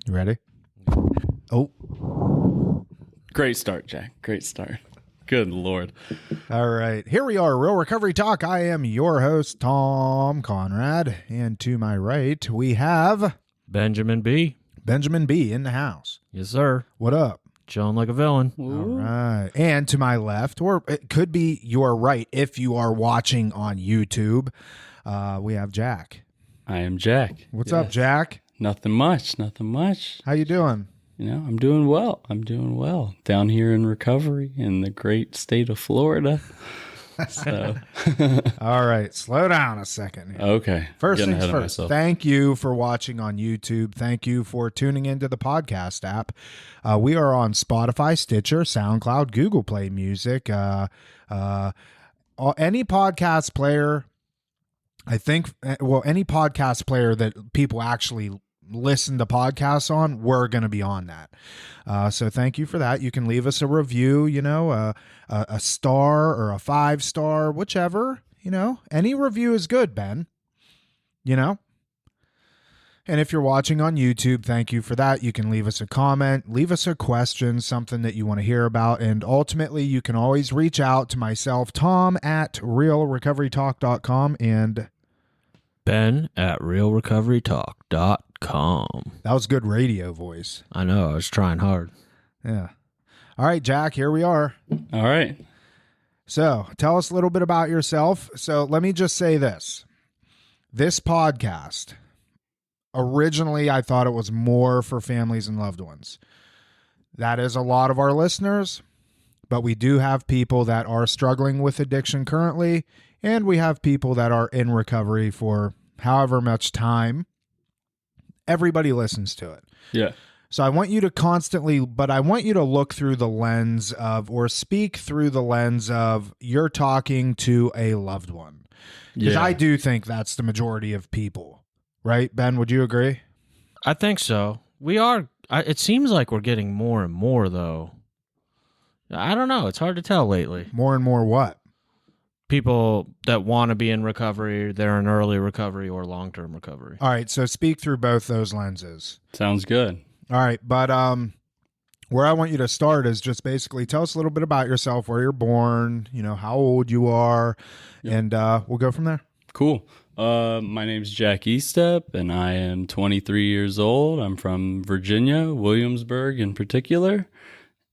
You ready? Oh. Great start, Jack. Great start. Good Lord. All right. Here we are, Real Recovery Talk. I am your host, Tom Conrad. And to my right, we have Benjamin B. Benjamin B. in the house. Yes, sir. What up? Chilling like a villain. All right. And to my left, or it could be your right if you are watching on YouTube, we have Jack. I am Jack. What's up, Jack? Nothing much. Nothing much. How you doing? You know, I'm doing well. Down here in recovery in the great state of Florida. So, all right. Slow down a second here. Okay. First things first, thank you for watching on YouTube. Thank you for tuning into the podcast app. We are on Spotify, Stitcher, SoundCloud, Google Play Music, any podcast player. I think, any podcast player that people actually listen to podcasts on, we're going to be on that. So thank you for that. You can leave us a review, a star or a 5-star, whichever, any review is good, Ben, And if you're watching on YouTube, thank you for that. You can leave us a comment, leave us a question, something that you want to hear about. And ultimately, you can always reach out to myself, Tom, at realrecoverytalk.com and Ben at realrecoverytalk.com. That was good radio voice. I know. I was trying hard. Yeah. All right, Jack, here we are. All right. So tell us a little bit about yourself. So let me just say this. This podcast, originally, I thought it was more for families and loved ones. That is a lot of our listeners, but we do have people that are struggling with addiction currently, and we have people that are in recovery for however much time. Everybody listens to it. Yeah. So I want you to I want you to look through the lens of, or speak through the lens of, you're talking to a loved one. Because I do think that's the majority of people. Right, Ben? Would you agree? I think so. We are. It seems like we're getting more and more, though. I don't know. It's hard to tell lately. More and more what? People that want to be in recovery, they're in early recovery or long-term recovery. All right, so speak through both those lenses. Sounds good. All right, but where I want you to start is just basically tell us a little bit about yourself, where you're born, how old you are, and we'll go from there. Cool. My name's Jack Stepp, and I am 23 years old. I'm from Virginia, Williamsburg in particular,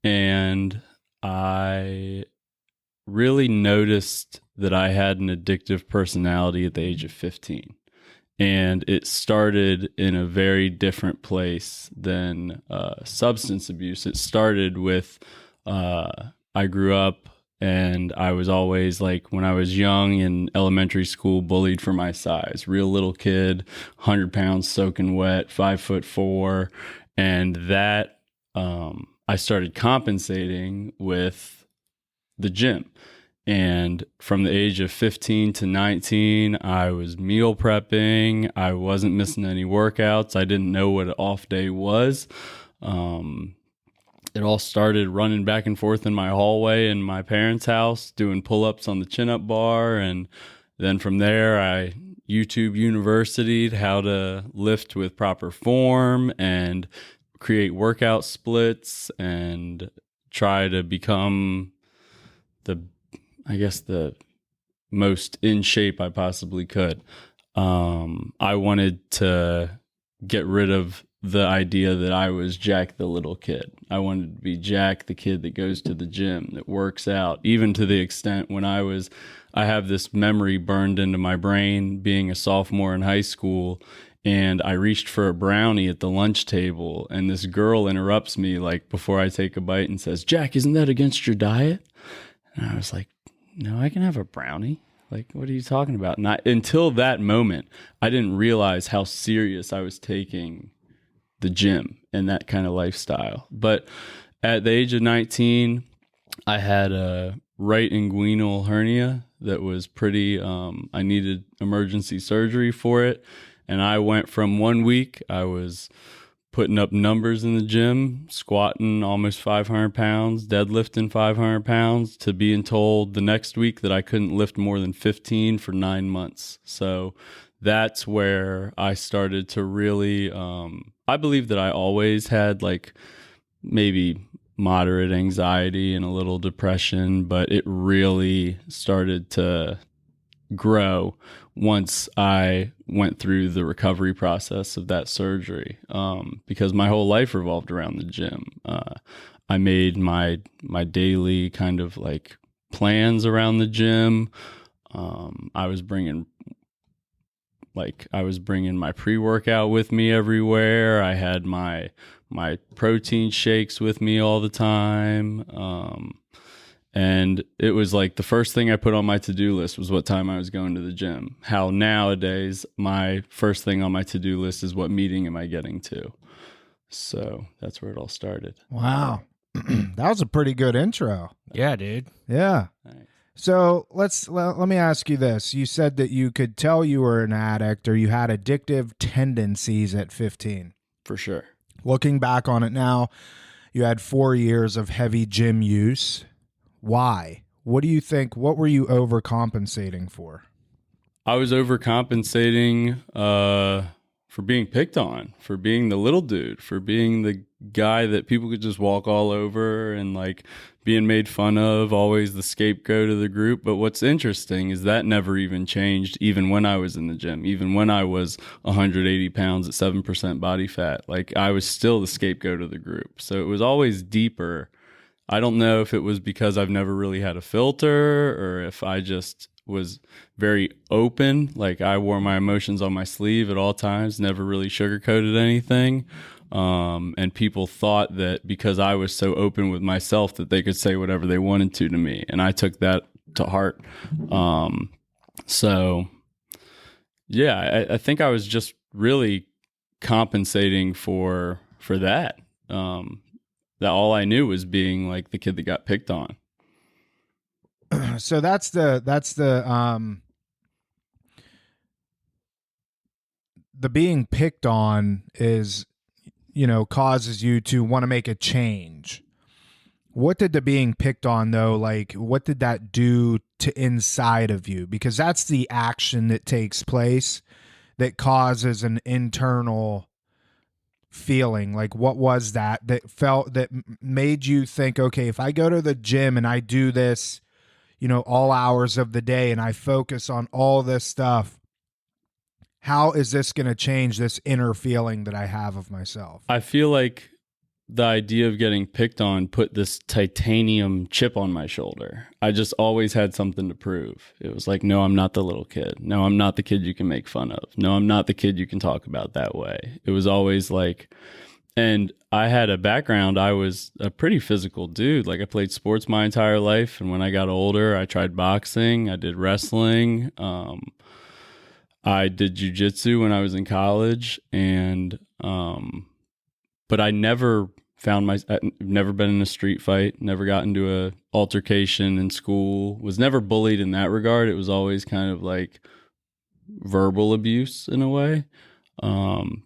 and I really noticed that I had an addictive personality at the age of 15. And it started in a very different place than substance abuse. It started with, I grew up and I was always, like, when I was young in elementary school, bullied for my size. Real little kid, 100 pounds soaking wet, 5'4". And that, I started compensating with the gym. And from the age of 15 to 19, I was meal prepping. I wasn't missing any workouts. I didn't know what an off day was. It all started running back and forth in my hallway in my parents' house, doing pull-ups on the chin-up bar. And then from there, I YouTube university'd how to lift with proper form and create workout splits and try to become the most in shape I possibly could. I wanted to get rid of the idea that I was Jack the little kid. I wanted to be Jack the kid that goes to the gym, that works out, even to the extent when I have this memory burned into my brain being a sophomore in high school, and I reached for a brownie at the lunch table, and this girl interrupts me, like, before I take a bite and says, "Jack, isn't that against your diet?" And I was like, "No, I can have a brownie. Like, what are you talking about?" And until that moment, I didn't realize how serious I was taking the gym and that kind of lifestyle. But at the age of 19, I had a right inguinal hernia that was pretty, I needed emergency surgery for it. And I went from 1 week, I was putting up numbers in the gym, squatting almost 500 pounds, deadlifting 500 pounds, to being told the next week that I couldn't lift more than 15 for 9 months. So that's where I started to really I believe that I always had like maybe moderate anxiety and a little depression, but it really started to grow once I went through the recovery process of that surgery, because my whole life revolved around the gym. I made my daily kind of like plans around the gym. I was bringing my pre-workout with me everywhere. I had my protein shakes with me all the time. And it was like the first thing I put on my to-do list was what time I was going to the gym. How nowadays my first thing on my to-do list is what meeting am I getting to. So that's where it all started. Wow. That was a pretty good intro. Yeah, dude. Yeah. Thanks. So let me ask you this. You said that you could tell you were an addict or you had addictive tendencies at 15. For sure. Looking back on it now, you had 4 years of heavy gym use. Why? What do you think? What were you overcompensating for? I was overcompensating for being picked on, for being the little dude, for being the guy that people could just walk all over and like being made fun of, always the scapegoat of the group. But what's interesting is that never even changed, even when I was in the gym, even when I was 180 pounds at 7% body fat. Like I was still the scapegoat of the group. So it was always deeper. I don't know if it was because I've never really had a filter or if I just was very open. Like I wore my emotions on my sleeve at all times, never really sugarcoated anything. And people thought that because I was so open with myself that they could say whatever they wanted to me. And I took that to heart. So yeah, I think I was just really compensating for that. That all I knew was being like the kid that got picked on. So that's the being picked on is, causes you to want to make a change. What did the being picked on though, like what did that do to inside of you? Because that's the action that takes place that causes an internal feeling. Like what was that made you think, okay, if I go to the gym and I do this, all hours of the day and I focus on all this stuff, how is this going to change this inner feeling that I have of myself? I feel like the idea of getting picked on put this titanium chip on my shoulder. I just always had something to prove. It was like, no, I'm not the little kid. No, I'm not the kid you can make fun of. No, I'm not the kid you can talk about that way. It was always like, and I had a background. I was a pretty physical dude. Like I played sports my entire life. And when I got older, I tried boxing. I did wrestling. I did jujitsu when I was in college. And, but I never I've never been in a street fight, never got into a altercation in school, was never bullied in that regard. It was always kind of like verbal abuse in a way.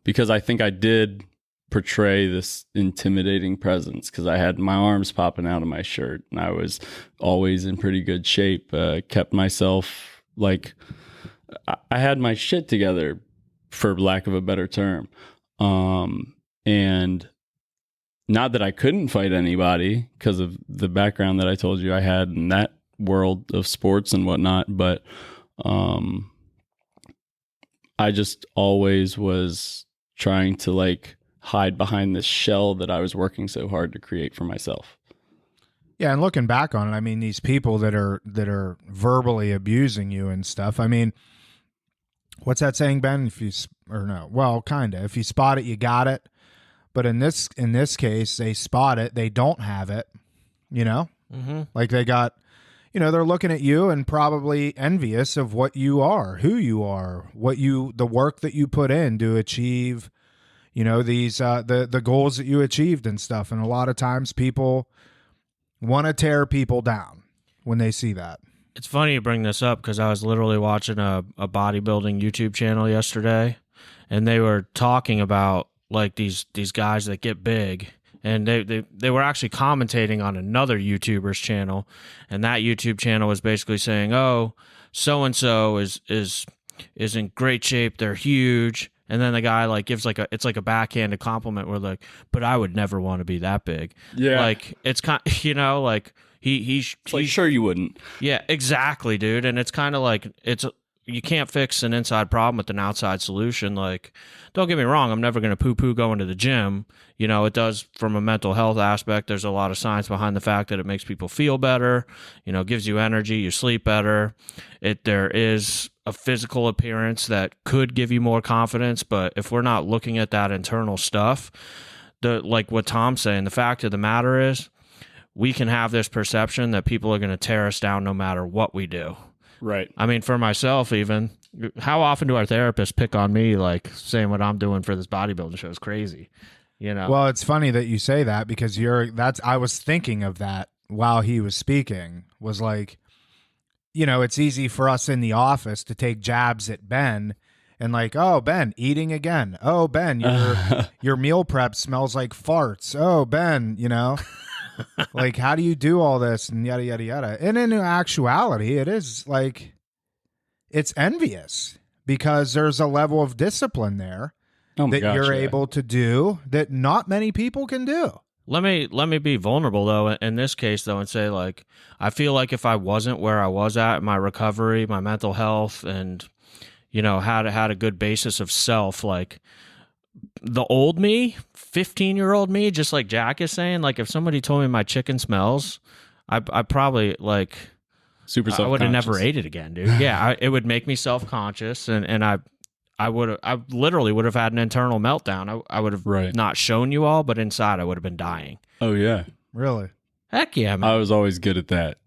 Because I think I did portray this intimidating presence because I had my arms popping out of my shirt and I was always in pretty good shape, kept myself like I had my shit together for lack of a better term. And not that I couldn't fight anybody because of the background that I told you I had in that world of sports and whatnot, but I just always was trying to like hide behind this shell that I was working so hard to create for myself. Yeah, and looking back on it, I mean, these people that are verbally abusing you and stuff. I mean, what's that saying, Ben? If you spot it, you got it. But in this case, they spot it, they don't have it. Mm-hmm. Like they got, they're looking at you and probably envious of what you are, who you are, the work that you put in to achieve, these the goals that you achieved and stuff. And a lot of times people want to tear people down when they see that. It's funny you bring this up because I was literally watching a bodybuilding YouTube channel yesterday, and they were talking about like these guys that get big, and they were actually commentating on another YouTuber's channel, and that YouTube channel was basically saying, oh, so and so is in great shape, they're huge, And then the guy like gives like it's like a backhanded compliment where like, but I would never want to be that big. Yeah. Like it's kind, you know, like he's like, sure you wouldn't. yeah, exactly, dude. And it's kind of like you can't fix an inside problem with an outside solution. Like, don't get me wrong, I'm never going to poo-poo going to the gym. You know, it does from a mental health aspect. There's a lot of science behind the fact that it makes people feel better, you know, gives you energy, you sleep better. There is a physical appearance that could give you more confidence, but if we're not looking at that internal stuff, like what Tom's saying, the fact of the matter is we can have this perception that people are going to tear us down no matter what we do. Right. I mean, for myself, even, how often do our therapists pick on me, like saying what I'm doing for this bodybuilding show is crazy, you know? Well, it's funny that you say that because I was thinking of that while he was speaking, was like, you know, it's easy for us in the office to take jabs at Ben and like, oh, Ben, eating again. Oh, Ben, your meal prep smells like farts. Oh, Ben, you know. Like, how do you do all this and yada, yada, yada. And in actuality, it is like, it's envious because there's a level of discipline there that you're able to do that not many people can do. Let me be vulnerable, though, in this case, though, and say, like, I feel like if I wasn't where I was at in my recovery, my mental health, and, you know, had a good basis of self, like, the old me, 15-year-old me, just like Jack is saying, like if somebody told me my chicken smells, I probably like super self-conscious. I would have never ate it again, dude. Yeah, it would make me self-conscious, and I literally would have had an internal meltdown. I would have not shown you all, but inside I would have been dying. Oh yeah, really? Heck yeah, man. I was always good at that.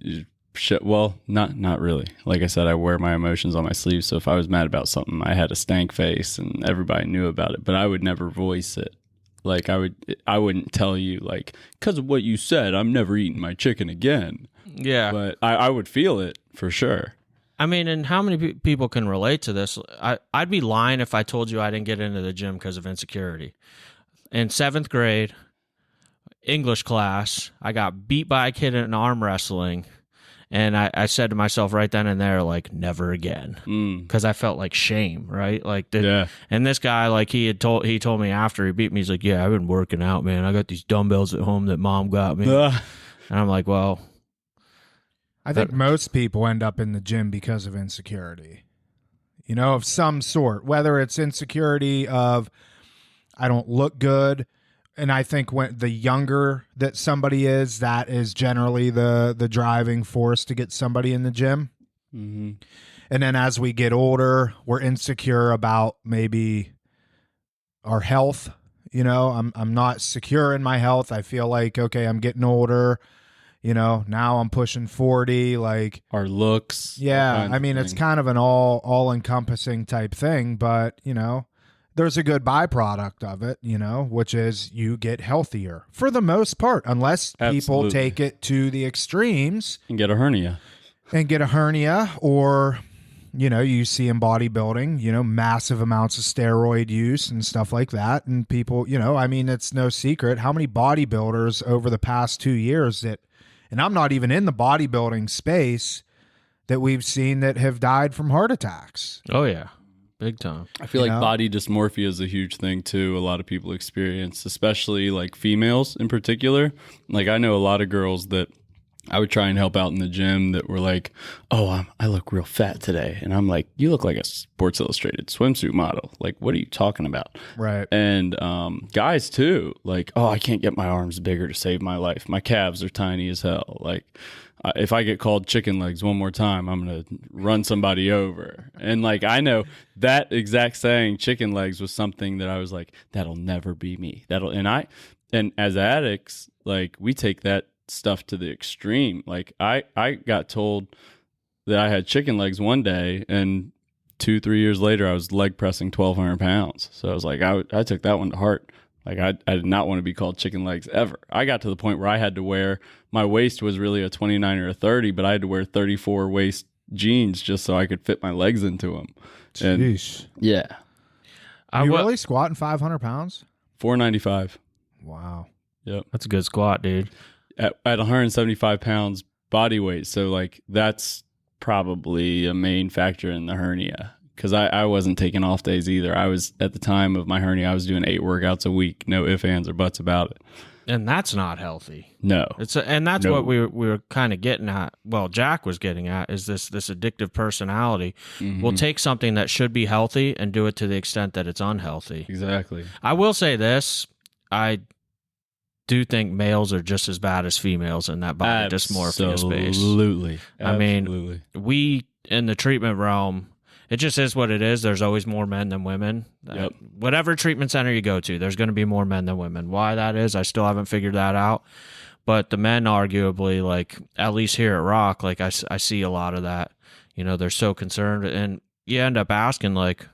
Shit, well, not really. Like I said, I wear my emotions on my sleeve, so if I was mad about something, I had a stank face and everybody knew about it, but I would never voice it. Like I wouldn't tell you, like, because of what you said, I'm never eating my chicken again. Yeah. But I would feel it for sure. I mean, and how many people can relate to this? I'd be lying if I told you I didn't get into the gym because of insecurity. In 7th grade, English class, I got beat by a kid in arm wrestling. And I said to myself right then and there, like, never again, because I felt like shame, right? Like, and this guy, like, he told me after he beat me, he's like, yeah, I've been working out, man. I got these dumbbells at home that mom got me, and I'm like, well, I think most people end up in the gym because of insecurity, you know, of some sort, whether it's insecurity of I don't look good. And I think when the younger that somebody is, that is generally the driving force to get somebody in the gym. Mm-hmm. And then as we get older, we're insecure about maybe our health. You know, I'm not secure in my health. I feel like, okay, I'm getting older. You know, now I'm pushing 40. Like our looks. Yeah, I mean, it's kind of an all encompassing type thing, but you know. There's a good byproduct of it, you know, which is you get healthier for the most part, unless people take it to the extremes and get a hernia. Or, you know, you see in bodybuilding, you know, massive amounts of steroid use and stuff like that. And people, you know, I mean, it's no secret how many bodybuilders over the past 2 years and I'm not even in the bodybuilding space, that we've seen that have died from heart attacks. Oh, yeah. Big time. I feel like body dysmorphia is a huge thing too. A lot of people experience, especially like females in particular. Like I know a lot of girls that I would try and help out in the gym that were like, oh, I look real fat today. And I'm like, you look like a Sports Illustrated swimsuit model. Like, what are you talking about? Right. And guys too, like, oh, I can't get my arms bigger to save my life. My calves are tiny as hell. Like, if I get called chicken legs one more time, I'm going to run somebody over. And like, I know that exact saying, chicken legs, was something that I was like, that'll never be me. And as addicts, like we take that stuff to the extreme. Like I got told that I had chicken legs one day, and 2-3 years later, I was leg pressing 1,200 pounds. So I was like, I took that one to heart. Like I did not want to be called chicken legs ever. I got to the point where I had to wear, my waist was really a 29 or a 30, but I had to wear 34 waist jeans just so I could fit my legs into them. Jeez. Yeah. Are you really squatting 500 pounds? 495. Wow. Yep. That's a good squat, dude. At 175 pounds body weight. So like that's probably a main factor in the hernia, because I wasn't taking off days either. I was, at the time of my hernia, I was doing 8 workouts a week. No ifs, ands, or buts about it. And that's not healthy. No. And that's what we were kind of getting at. Well, Jack was getting at is this addictive personality will take something that should be healthy and do it to the extent that it's unhealthy. Exactly. I will say this. I do think males are just as bad as females in that body dysmorphia space. Absolutely. I mean, we in the treatment realm, it just is what it is. There's always more men than women. Yep. Whatever treatment center you go to, there's going to be more men than women. Why that is, I still haven't figured that out. But the men, arguably, like at least here at Rock, like I see a lot of that. You know, they're so concerned, and you end up asking like,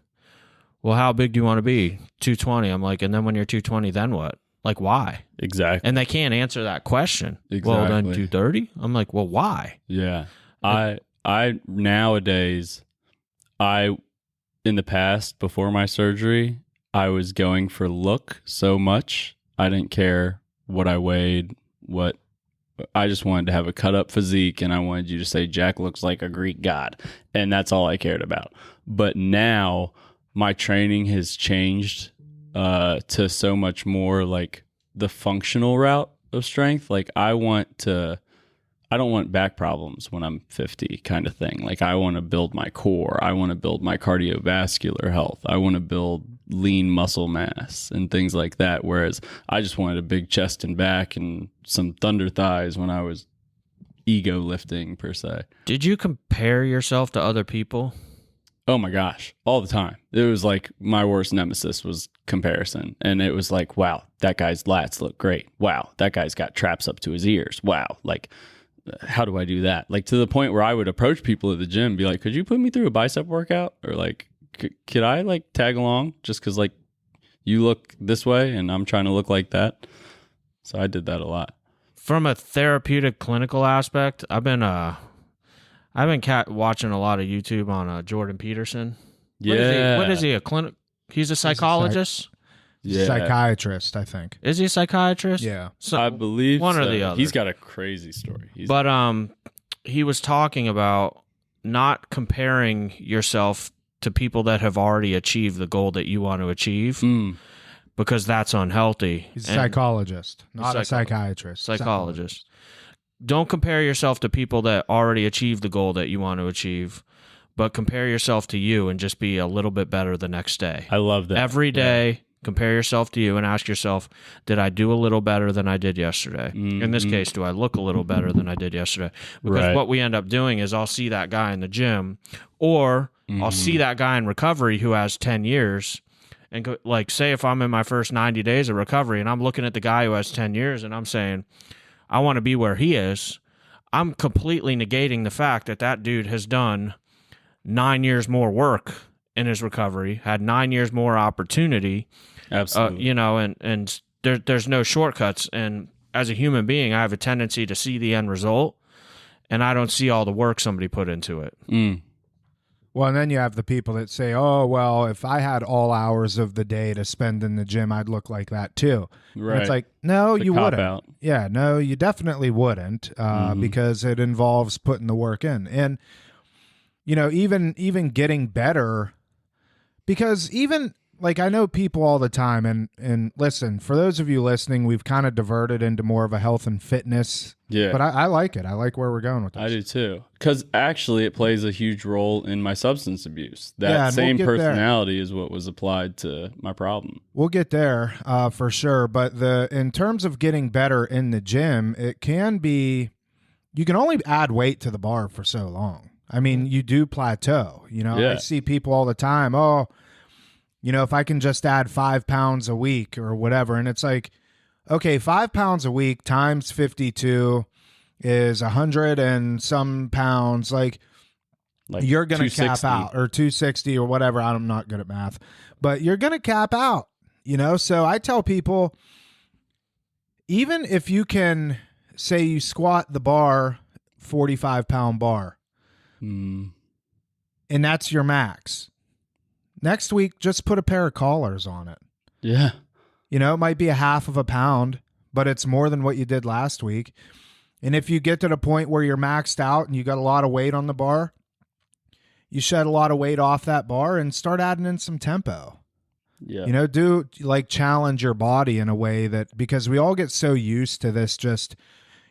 "Well, how big do you want to be?" 220. I'm like, and then when you're 220, then what? Like, why? Exactly. And they can't answer that question. Exactly. Well, then 230. I'm like, well, why? Yeah. I nowadays. In the past, before my surgery, I was going for look so much. I didn't care what I weighed, I just wanted to have a cut up physique, and I wanted you to say Jack looks like a Greek god. And that's all I cared about. But now my training has changed to so much more like the functional route of strength. Like I don't want back problems when I'm 50 kind of thing. Like I want to build my core. I want to build my cardiovascular health. I want to build lean muscle mass and things like that. Whereas I just wanted a big chest and back and some thunder thighs when I was ego lifting per se. Did you compare yourself to other people? Oh my gosh, all the time. It was like my worst nemesis was comparison. And it was like, wow, that guy's lats look great. Wow, that guy's got traps up to his ears. Wow, like, how do I do that? Like to the point where I would approach people at the gym, be like, could you put me through a bicep workout? Or like, could I like tag along just because like you look this way and I'm trying to look like that? So I did that a lot. From a therapeutic clinical aspect, I've been watching a lot of YouTube on Jordan Peterson. Yeah. What is he? A clinic? He's a psychologist. Yeah. Psychiatrist, I think. Is he a psychiatrist? Yeah. So, I believe one so. or the other. He's got a crazy story. He was talking about not comparing yourself to people that have already achieved the goal that you want to achieve because that's unhealthy. He's a psychologist, not a psychiatrist. Psychologist. Don't compare yourself to people that already achieved the goal that you want to achieve, but compare yourself to you and just be a little bit better the next day. I love that. Every day, compare yourself to you and ask yourself, did I do a little better than I did yesterday? In this case, do I look a little better than I did yesterday? Because what we end up doing is I'll see that guy in the gym, or I'll see that guy in recovery who has 10 years and go, like, say if I'm in my first 90 days of recovery and I'm looking at the guy who has 10 years and I'm saying, I want to be where he is, I'm completely negating the fact that that dude has done 9 years more work in his recovery, had 9 years more opportunity. Absolutely. And there's no shortcuts. And as a human being, I have a tendency to see the end result, and I don't see all the work somebody put into it. Well, and then you have the people that say, oh, well, if I had all hours of the day to spend in the gym, I'd look like that too. Right. And it's like, no, you wouldn't. Out. Yeah, no, you definitely wouldn't because it involves putting the work in. And, even getting better, because even like I know people all the time, and listen, for those of you listening, we've kind of diverted into more of a health and fitness. Yeah. But I like it. I like where we're going with this. I do too. Because actually it plays a huge role in my substance abuse. That same personality is what was applied to my problem. We'll get there for sure. But in terms of getting better in the gym, it can be, you can only add weight to the bar for so long. I mean, you do plateau. I see people all the time, if I can just add 5 pounds a week or whatever. And it's like, okay, 5 pounds a week times 52 is 100 and some pounds. Like you're going to cap out, or 260 or whatever. I'm not good at math, but you're going to cap out, So I tell people, even if you can say you squat the bar, 45-pound bar, and that's your max. Next week, just put a pair of collars on it. Yeah. It might be a half of a pound, but it's more than what you did last week. And if you get to the point where you're maxed out and you got a lot of weight on the bar, you shed a lot of weight off that bar and start adding in some tempo. Yeah. You know, do like challenge your body in a way that, because we all get so used to this, just,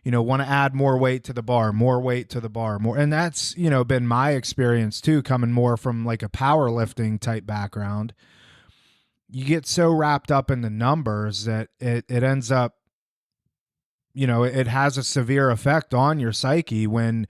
you know, want to add more weight to the bar, more weight to the bar, more. And that's, you know, been my experience too, coming more from like a powerlifting type background. You get so wrapped up in the numbers that it ends up, you know, it has a severe effect on your psyche when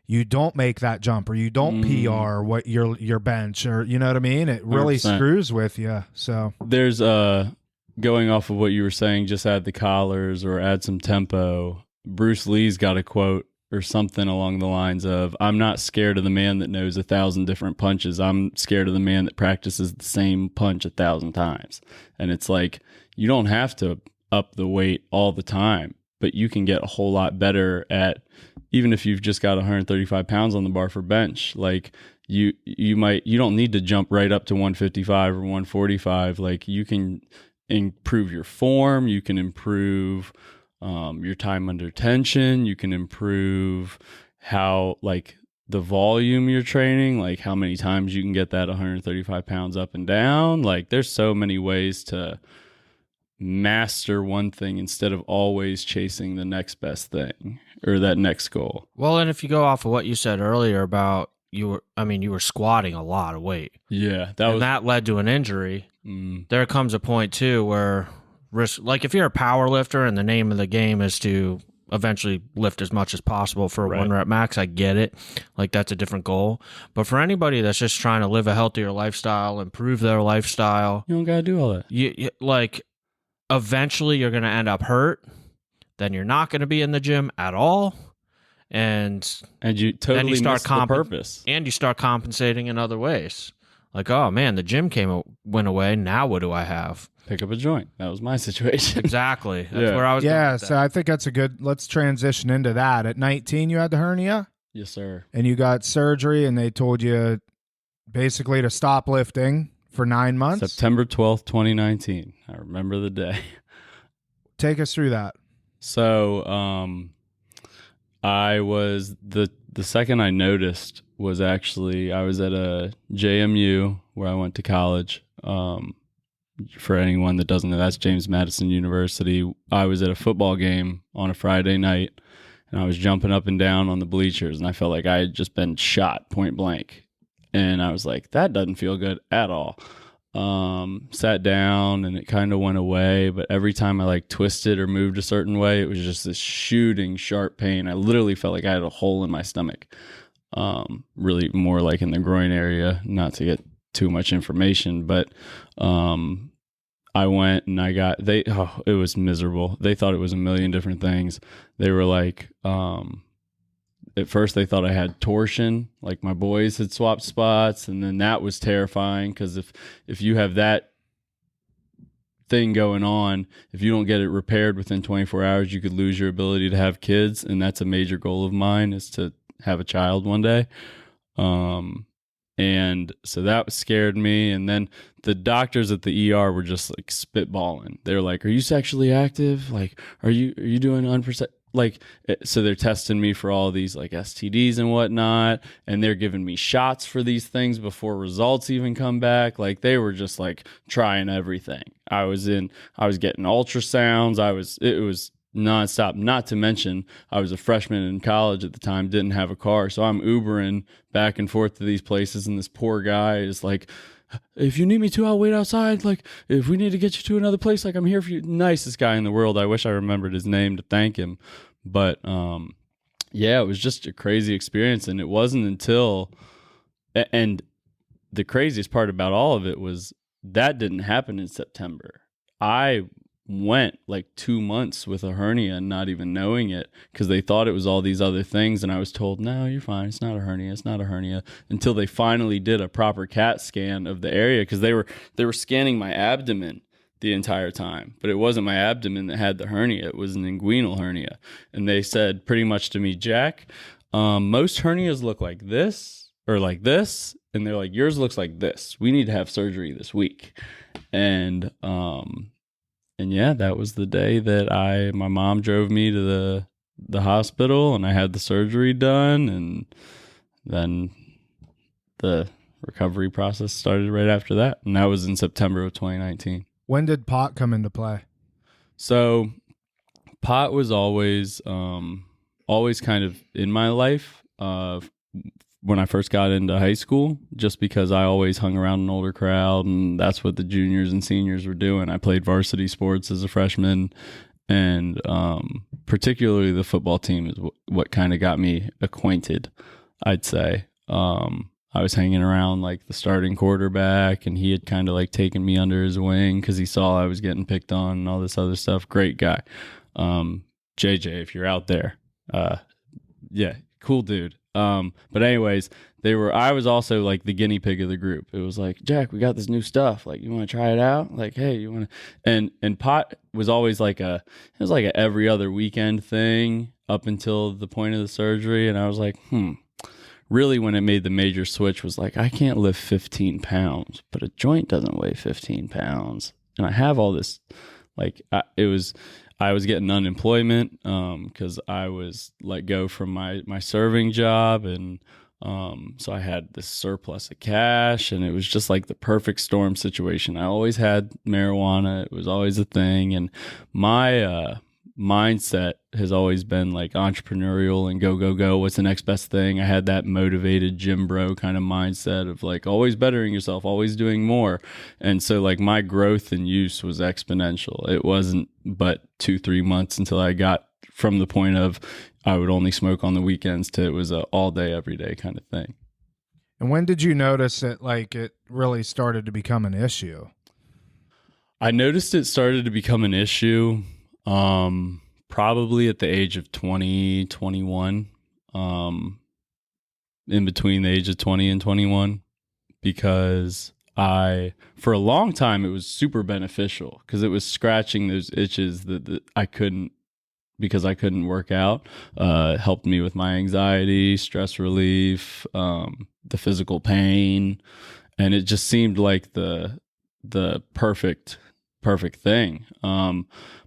you don't make that jump or you don't PR what your bench, or, you know what I mean? It really 100%. screws with you. So There's going off of what you were saying, just add the collars or add some tempo. Bruce Lee's got a quote or something along the lines of, I'm not scared of the man that knows 1,000 different punches. I'm scared of the man that practices the same punch 1,000 times. And it's like, you don't have to up the weight all the time, but you can get a whole lot better at, even if you've just got 135 pounds on the bar for bench, like you don't need to jump right up to 155 or 145. Like, you can improve your form, you can improve your time under tension, you can improve how, like, the volume you're training, like how many times you can get that 135 pounds up and down. Like, there's so many ways to master one thing instead of always chasing the next best thing or that next goal. Well, and if you go off of what you said earlier about you were squatting a lot of weight. Yeah, that led to an injury. There comes a point too where like if you're a power lifter and the name of the game is to eventually lift as much as possible for a 1 rep max, I get it. Like, that's a different goal. But for anybody that's just trying to live a healthier lifestyle, improve their lifestyle, you don't gotta do all that. You like, eventually you're going to end up hurt. Then you're not going to be in the gym at all. And you totally miss the purpose. And you start compensating in other ways. Like, oh man, the gym went away. Now what do I have? Pick up a joint. That was my situation. Exactly. That's where I was going with that. So I think that's a good, let's transition into that. At 19, you had the hernia? Yes, sir. And you got surgery, and they told you basically to stop lifting for 9 months? September 12th, 2019. I remember the day. Take us through that. So I was, the second I noticed was actually, I was at a JMU where I went to college. For anyone that doesn't know, that's James Madison University. I was at a football game on a Friday night, and I was jumping up and down on the bleachers, and I felt like I had just been shot point blank. And I was like, that doesn't feel good at all. Sat down, and it kind of went away, but every time I like twisted or moved a certain way, it was just this shooting sharp pain. I literally felt like I had a hole in my stomach. Really more like in the groin area, not to get too much information, but I went and it was miserable. They thought it was a million different things. They were like, at first they thought I had torsion, like my boys had swapped spots, and then that was terrifying because if you have that thing going on, if you don't get it repaired within 24 hours, you could lose your ability to have kids, and that's a major goal of mine, is to have a child one day. And so that scared me. And then the doctors at the ER were just like spitballing. They're like, "Are you sexually active? Like, are you doing like?" So they're testing me for all these like STDs and whatnot, and they're giving me shots for these things before results even come back. Like, they were just like trying everything. I was getting ultrasounds. It was nonstop. Not to mention, I was a freshman in college at the time, didn't have a car, so I'm Ubering back and forth to these places, and this poor guy is like, "If you need me to, I'll wait outside. Like, if we need to get you to another place, like, I'm here for you." Nicest guy in the world. I wish I remembered his name to thank him. But yeah, it was just a crazy experience, and it wasn't until, and the craziest part about all of it was that didn't happen in September. I went like 2 months with a hernia and not even knowing it, because they thought it was all these other things, and I was told, "No, you're fine. It's not a hernia," until they finally did a proper CAT scan of the area, because they were scanning my abdomen the entire time, but it wasn't my abdomen that had the hernia. It was an inguinal hernia. And they said pretty much to me, "Jack, most hernias look like this or like this," and they're like, "Yours looks like this. We need to have surgery this week." And yeah, that was the day that my mom drove me to the hospital, and I had the surgery done, and then the recovery process started right after that. And that was in September of 2019. When did pot come into play? So pot was always kind of in my life when I first got into high school, just because I always hung around an older crowd, and that's what the juniors and seniors were doing. I played varsity sports as a freshman, and particularly the football team is what kind of got me acquainted, I'd say. I was hanging around like the starting quarterback, and he had kind of like taken me under his wing because he saw I was getting picked on and all this other stuff. Great guy. JJ, if you're out there, yeah, cool dude. But anyways, I was also like the guinea pig of the group. It was like, Jack, we got this new stuff. Like, you want to try it out? Like, hey, you want to, and pot was always like it was like a every other weekend thing up until the point of the surgery. And I was like, really when it made the major switch was like, I can't lift 15 pounds, but a joint doesn't weigh 15 pounds. And I have all this, like, I was getting unemployment because I was let go from my serving job, and so I had this surplus of cash, and it was just like the perfect storm situation. I always had marijuana; it was always a thing, and my mindset has always been like entrepreneurial and go. What's the next best thing? I had that motivated gym bro kind of mindset of like always bettering yourself, always doing more. And so like my growth and use was exponential. It wasn't but 2-3 months until I got from the point of I would only smoke on the weekends to it was a all day, every day kind of thing. And when did you notice that like it really started to become an issue? I noticed it started to become an issue probably at the age of 20, 21, in between the age of 20 and 21, because for a long time, it was super beneficial because it was scratching those itches that I couldn't, because I couldn't work out. It helped me with my anxiety, stress relief, the physical pain. And it just seemed like the perfect thing.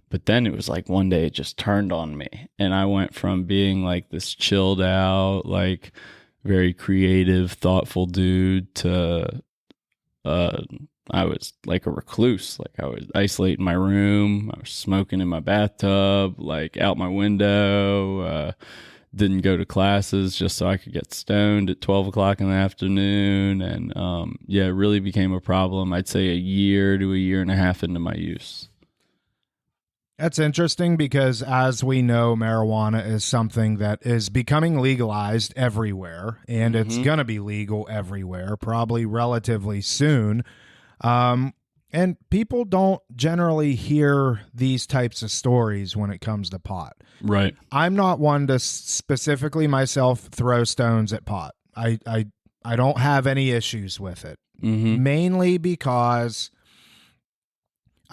But then it was like one day it just turned on me, and I went from being like this chilled out, like very creative, thoughtful dude to I was like a recluse. Like I was isolating in my room. I was smoking in my bathtub, like out my window. Didn't go to classes just so I could get stoned at 12 o'clock in the afternoon. And yeah, it really became a problem. I'd say a year to a year and a half into my use. That's interesting because, as we know, marijuana is something that is becoming legalized everywhere, and it's going to be legal everywhere, probably relatively soon. And people don't generally hear these types of stories when it comes to pot. Right. I'm not one to specifically myself throw stones at pot. I don't have any issues with it, mainly because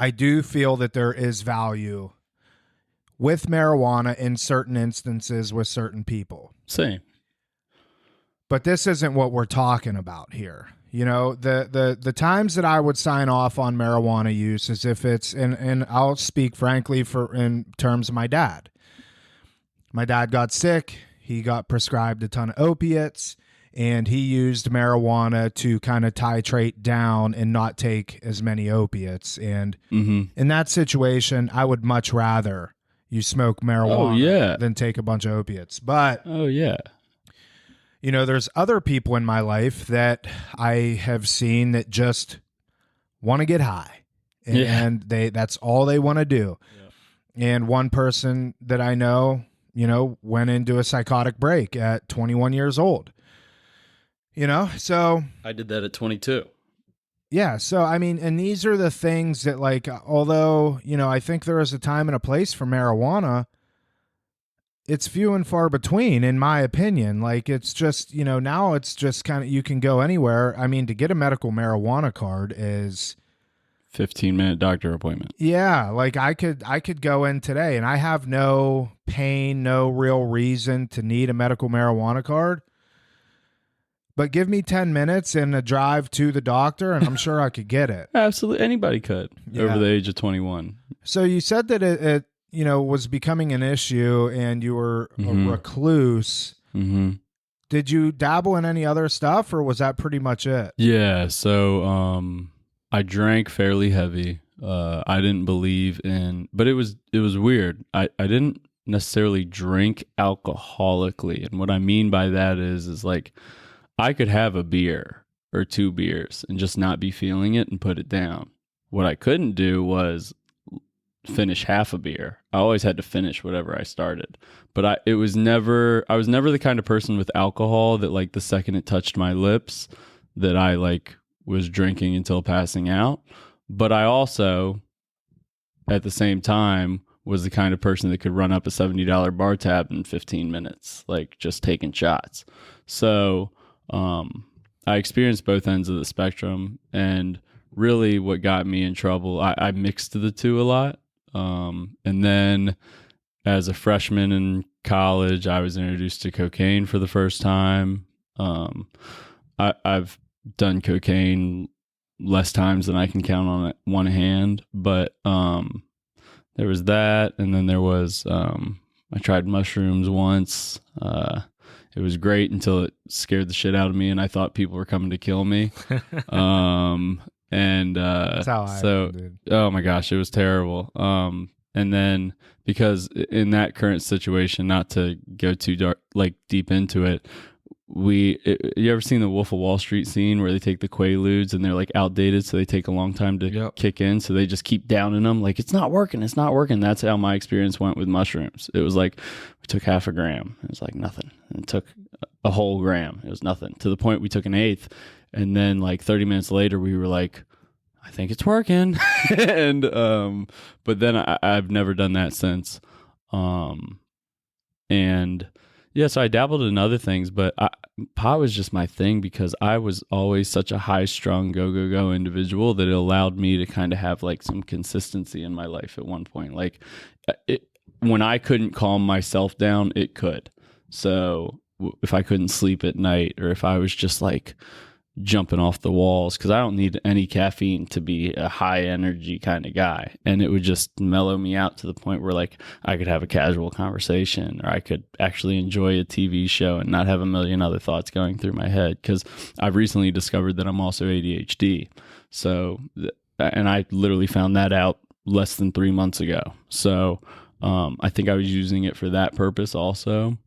I do feel that there is value with marijuana in certain instances with certain people. Same. But this isn't what we're talking about here. You know, the times that I would sign off on marijuana use is if it's, and I'll speak frankly in terms of my dad. My dad got sick. He got prescribed a ton of opiates, and he used marijuana to kind of titrate down and not take as many opiates. And in that situation, I would much rather you smoke marijuana than take a bunch of opiates. But you know, there's other people in my life that I have seen that just want to get high, and that's all they want to do. And one person that I know, you know, went into a psychotic break at 21 years old. You know, so I did that at 22. Yeah. So, I mean, and these are the things that, like, although, you know, I think there is a time and a place for marijuana, it's few and far between, in my opinion. Like, it's just, you know, now it's just kind of, you can go anywhere. I mean, to get a medical marijuana card is 15-minute doctor appointment. Yeah. Like I could go in today and I have no pain, no real reason to need a medical marijuana card. But give me 10 minutes and a drive to the doctor, and I'm sure I could get it. Absolutely. Anybody could over the age of 21. So you said that it you know, was becoming an issue and you were a recluse. Did you dabble in any other stuff, or was that pretty much it? Yeah, so I drank fairly heavy. I didn't believe in, but it was weird. I didn't necessarily drink alcoholically, and what I mean by that is like I could have a beer or 2 beers and just not be feeling it and put it down. What I couldn't do was finish half a beer. I always had to finish whatever I started. But I was never the kind of person with alcohol that like the second it touched my lips that I like was drinking until passing out. But I also at the same time was the kind of person that could run up a $70 bar tab in 15 minutes, like just taking shots. So, I experienced both ends of the spectrum, and really what got me in trouble, I mixed the two a lot. And then as a freshman in college, I was introduced to cocaine for the first time. I've done cocaine less times than I can count on one hand, but there was that, and then there was I tried mushrooms once. It was great until it scared the shit out of me, and I thought people were coming to kill me. That's how I am, dude. Oh my gosh, it was terrible. And then because in that current situation, not to go too dark, like deep into it, you ever seen the Wolf of Wall Street scene where they take the Quaaludes and they're like outdated, so they take a long time to kick in, so they just keep downing them like it's not working. That's how my experience went with mushrooms. It was like we took half a gram, it was like nothing, and it took a whole gram, it was nothing, to the point we took an eighth, and then like 30 minutes later we were like, I think it's working. And but then I've never done that since. And yeah, so I dabbled in other things, but pot was just my thing because I was always such a high-strung, go individual that it allowed me to kind of have like some consistency in my life at one point. Like when I couldn't calm myself down, it could. So if I couldn't sleep at night, or if I was just like jumping off the walls, because I don't need any caffeine to be a high energy kind of guy, and it would just mellow me out to the point where like I could have a casual conversation, or I could actually enjoy a TV show and not have a million other thoughts going through my head, because I've recently discovered that I'm also ADHD. So and I literally found that out less than 3 months ago. So I think I was using it for that purpose also.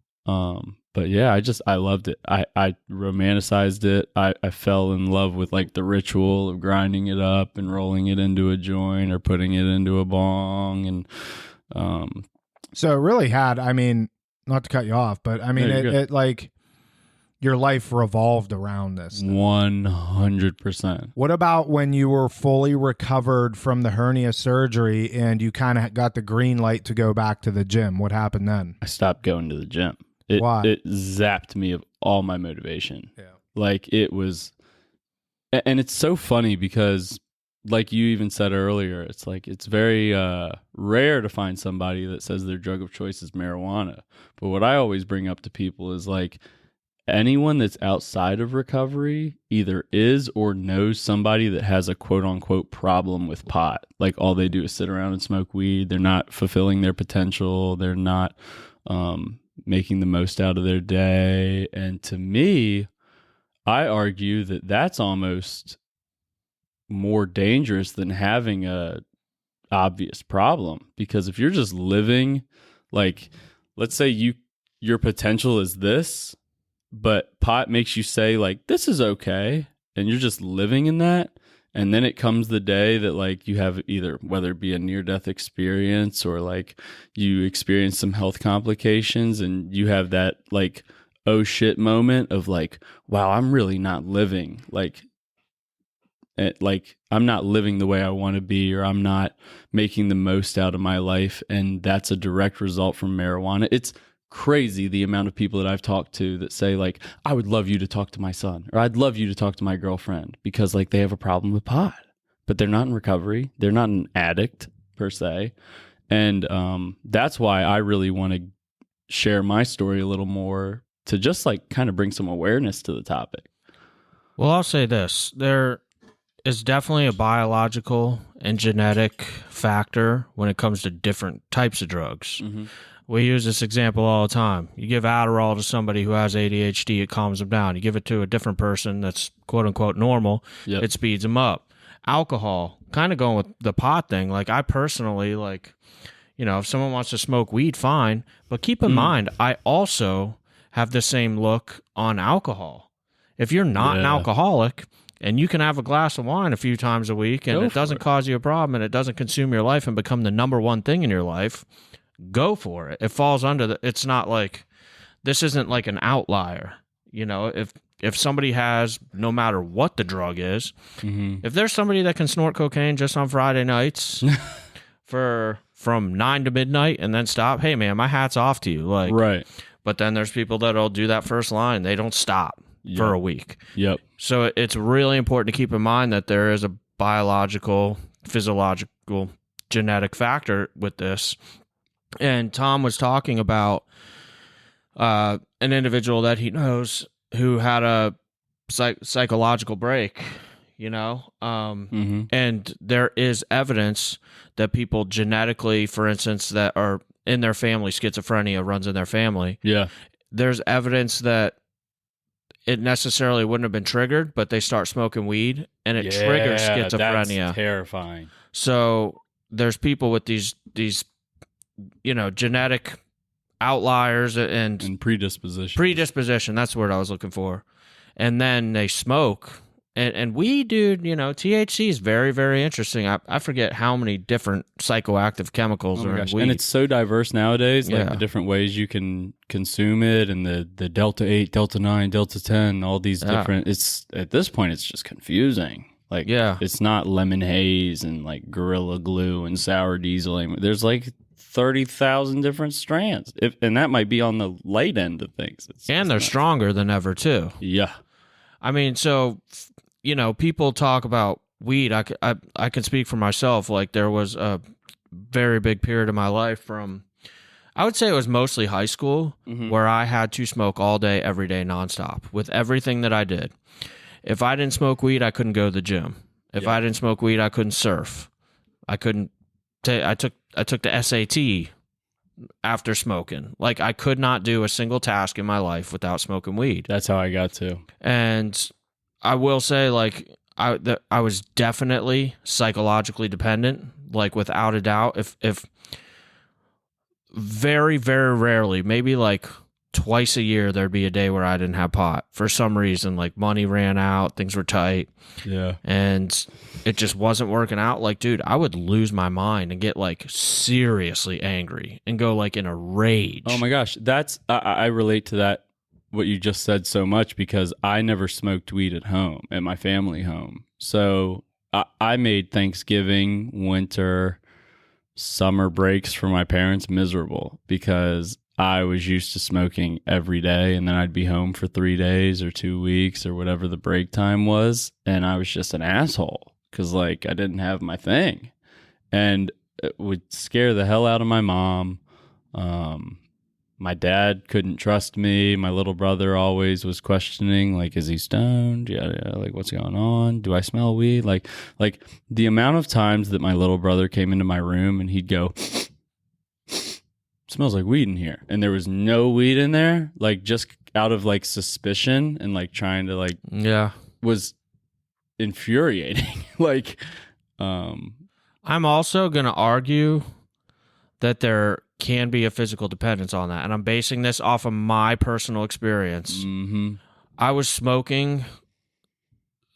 But yeah, I loved it. I romanticized it. I fell in love with like the ritual of grinding it up and rolling it into a joint or putting it into a bong. And so it really had, I mean, not to cut you off, but I mean, it like your life revolved around this. 100%. What about when you were fully recovered from the hernia surgery and you kind of got the green light to go back to the gym? What happened then? I stopped going to the gym. Why? It zapped me of all my motivation. Yeah. Like it was, and it's so funny because like you even said earlier, it's like, it's very rare to find somebody that says their drug of choice is marijuana. But what I always bring up to people is like, anyone that's outside of recovery either is or knows somebody that has a quote unquote problem with pot. Like all they do is sit around and smoke weed. They're not fulfilling their potential. They're not, making the most out of their day. And to me, I argue that that's almost more dangerous than having a obvious problem, because if you're just living, like, let's say your potential is this, but pot makes you say like, this is okay, and you're just living in that. And then it comes the day that like you have either, whether it be a near-death experience or like you experience some health complications, and you have that like, oh shit moment of like, wow, I'm really not living. Like I'm not living the way I want to be, or I'm not making the most out of my life. And that's a direct result from marijuana. It's crazy the amount of people that I've talked to that say like, I would love you to talk to my son, or I'd love you to talk to my girlfriend, because like they have a problem with pot, but they're not in recovery. They're not an addict per se. And that's why I really want to share my story a little more, to just like kind of bring some awareness to the topic. Well, I'll say this. is definitely a biological and genetic factor when it comes to different types of drugs. Mm-hmm. We use this example all the time. You give Adderall to somebody who has ADHD, it calms them down. You give it to a different person that's quote unquote normal, Yep. it speeds them up. Alcohol, kind of going with the pot thing. Like I personally, like, you know, if someone wants to smoke weed, fine. But keep in mind, I also have the same look on alcohol. If you're not an alcoholic and you can have a glass of wine a few times a week and it doesn't cause you a problem and it doesn't consume your life and become the number one thing in your life, go for it. It falls under it's not like, this isn't like an outlier. You know, if somebody has, no matter what the drug is, if there's somebody that can snort cocaine just on Friday nights from 9 to midnight and then stop, hey man, my hat's off to you. Like, Right. But then there's people that'll do that first line. They don't stop for a week. Yep. So it's really important to keep in mind that there is a biological, physiological, genetic factor with this. And Tom was talking about an individual that he knows who had a psychological break, you know, and there is evidence that people genetically, for instance, that are in their family, schizophrenia runs in their family. Yeah. There's evidence that it necessarily wouldn't have been triggered, but they start smoking weed and it triggers schizophrenia. That's terrifying. So there's people with these you know, genetic outliers and predisposition. That's the word I was looking for. And then they smoke. And weed, dude, you know, THC is very, very interesting. I forget how many different psychoactive chemicals are in weed. And it's so diverse nowadays, like the different ways you can consume it and the Delta 8, Delta 9, Delta 10, all these different, it's at this point, it's just confusing. Like, it's not lemon haze and like Gorilla Glue and sour diesel. There's like 30,000 different strands. And that might be on the light end of things. And they're stronger than ever, too. Yeah. I mean, so, you know, people talk about weed. I can speak for myself. Like, there was a very big period of my life from, I would say it was mostly high school, where I had to smoke all day, every day, nonstop with everything that I did. If I didn't smoke weed, I couldn't go to the gym. If I didn't smoke weed, I couldn't surf. I couldn't I took the SAT after smoking. Like, I could not do a single task in my life without smoking weed. That's how I got to. And I will say, like, I was definitely psychologically dependent, like, without a doubt. If very, very rarely, maybe like twice a year, there'd be a day where I didn't have pot for some reason. Like, money ran out, things were tight. Yeah. And it just wasn't working out. Like, dude, I would lose my mind and get like seriously angry and go like in a rage. Oh my gosh. That's, I relate to that, what you just said so much, because I never smoked weed at home, at my family home. So I made Thanksgiving, winter, summer breaks for my parents miserable because I was used to smoking every day, and then I'd be home for 3 days or 2 weeks or whatever the break time was. And I was just an asshole because, like, I didn't have my thing, and it would scare the hell out of my mom. My dad couldn't trust me. My little brother always was questioning, like, is he stoned? Yeah, like, what's going on? Do I smell weed? Like the amount of times that my little brother came into my room and he'd go, smells like weed in here, and there was no weed in there, like, just out of like suspicion and like trying to like, was infuriating. Like, I'm also gonna argue that there can be a physical dependence on that, and I'm basing this off of my personal experience. I was smoking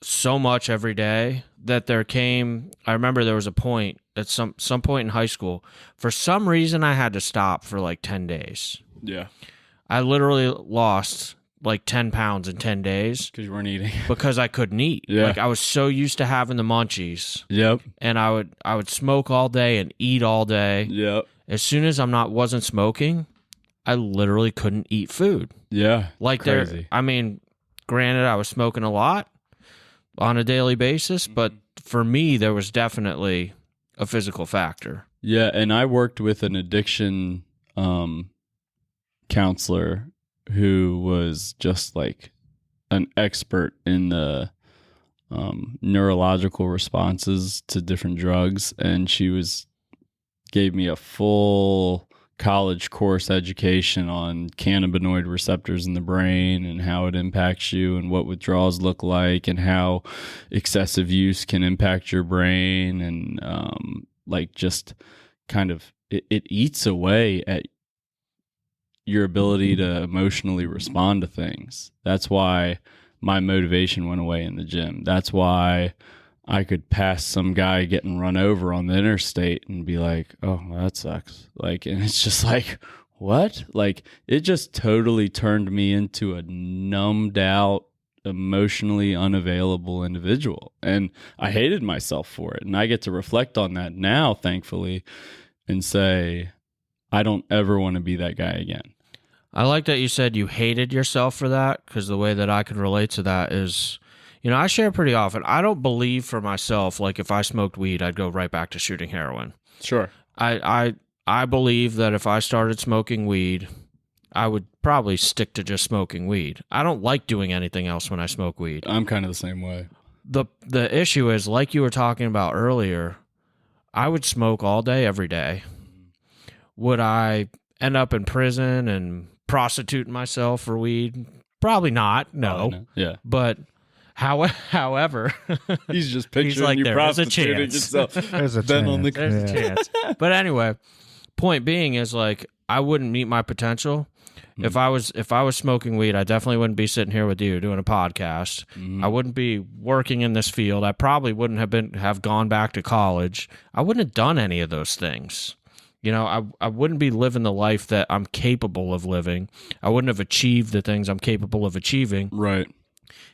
so much every day that I remember there was a point at some point in high school, for some reason I had to stop for like 10 days. Yeah. I literally lost like 10 pounds in 10 days. Because you weren't eating. Because I couldn't eat. Yeah. Like, I was so used to having the munchies. Yep. And I would smoke all day and eat all day. Yep. As soon as wasn't smoking, I literally couldn't eat food. Yeah. Like, crazy. I mean, granted, I was smoking a lot on a daily basis, but for me, there was definitely a physical factor. Yeah, and I worked with an addiction counselor who was just like an expert in the neurological responses to different drugs, and she gave me a full college course education on cannabinoid receptors in the brain and how it impacts you and what withdrawals look like and how excessive use can impact your brain, and like just kind of it eats away at your ability to emotionally respond to things. That's why my motivation went away in the gym. That's why I could pass some guy getting run over on the interstate and be like, oh, well, that sucks. Like, and it's just like, what? Like, it just totally turned me into a numbed out, emotionally unavailable individual. And I hated myself for it. And I get to reflect on that now, thankfully, and say, I don't ever want to be that guy again. I like that you said you hated yourself for that, because the way that I can relate to that is, you know, I share pretty often. I don't believe for myself, like if I smoked weed, I'd go right back to shooting heroin. Sure. I believe that if I started smoking weed, I would probably stick to just smoking weed. I don't like doing anything else when I smoke weed. I'm kind of the same way. The issue is, like you were talking about earlier, I would smoke all day, every day. Would I end up in prison and prostituting myself for weed? Probably not. No. Yeah. But however, he's just picturing he's like, you there's a prostituting chance. yourself. There's a Then chance. on the There's a chance. But anyway, point being is, like, I wouldn't meet my potential. If I was smoking weed, I definitely wouldn't be sitting here with you doing a podcast. I wouldn't be working in this field. I probably wouldn't have gone back to college. I wouldn't have done any of those things. You know, I wouldn't be living the life that I'm capable of living. I wouldn't have achieved the things I'm capable of achieving. Right.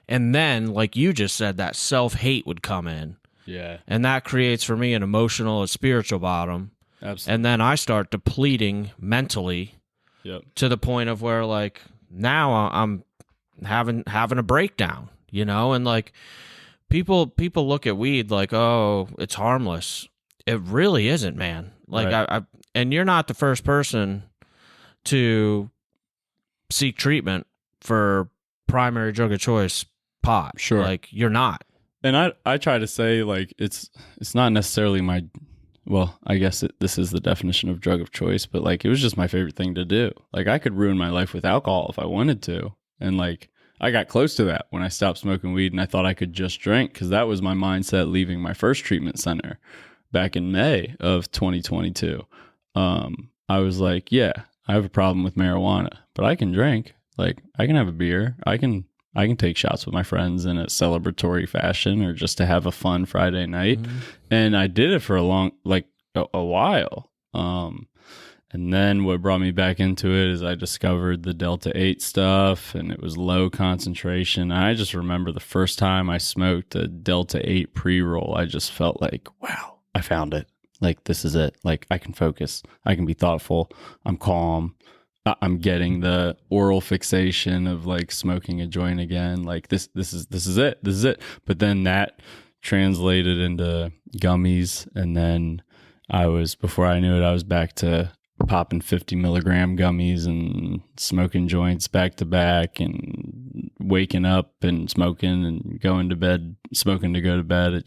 And then, like you just said, that self-hate would come in. Yeah. And that creates for me an emotional and spiritual bottom. Absolutely. And then I start depleting mentally. Yep. To the point of where, like, now I'm having a breakdown, you know, and like people look at weed like, oh, it's harmless. It really isn't, man. Like, right. And you're not the first person to seek treatment for primary drug of choice, pot. Sure. Like, you're not. And I try to say, like, it's not necessarily my. Well, I guess this is the definition of drug of choice, but like it was just my favorite thing to do. Like I could ruin my life with alcohol if I wanted to. And like I got close to that when I stopped smoking weed and I thought I could just drink because that was my mindset leaving my first treatment center back in May of 2022. I was like, yeah, I have a problem with marijuana, but I can drink. Like I can have a beer. I can take shots with my friends in a celebratory fashion or just to have a fun Friday night. Mm-hmm. And I did it for a while. And then what brought me back into it is I discovered the Delta 8 stuff and it was low concentration. And I just remember the first time I smoked a Delta 8 pre-roll, I just felt like, wow, I found it. Like, this is it. Like, I can focus. I can be thoughtful. I'm calm. I'm getting the oral fixation of like smoking a joint again. Like this is it. This is it. But then that translated into gummies. And then before I knew it, I was back to popping 50 milligram gummies and smoking joints back to back and waking up and smoking and going to bed, smoking to go to bed.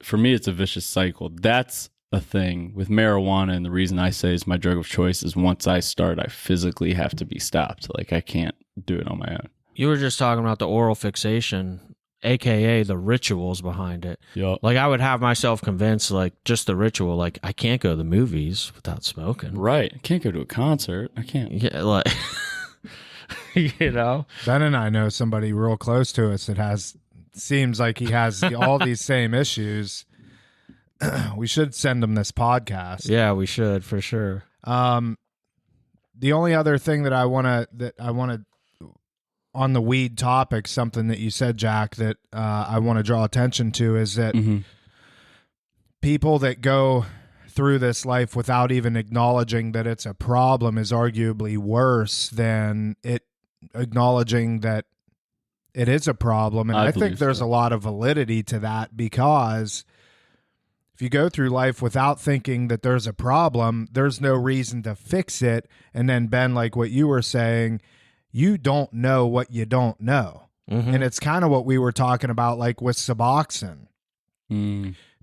For me, it's a vicious cycle. That's a thing with marijuana, and the reason I say it's my drug of choice is once I start, I physically have to be stopped. Like I can't do it on my own. You were just talking about the oral fixation, aka the rituals behind it. Yep. Like I would have myself convinced, like just the ritual, like I can't go to the movies without smoking. Right. I can't go to a concert. I can't. Yeah, like you know. Ben and I know somebody real close to us that seems like he has all these same issues. We should send him this podcast. Yeah, we should for sure. The only other thing that I want to on the weed topic, something that you said, Jack, that I want to draw attention to is that people that go through this life without even acknowledging that it's a problem is arguably worse than it acknowledging that it is a problem. And I think there's a lot of validity to that, because if you go through life without thinking that there's a problem, there's no reason to fix it. And then, Ben, like what you were saying, you don't know what you don't know. And it's kind of what we were talking about, like with Suboxone.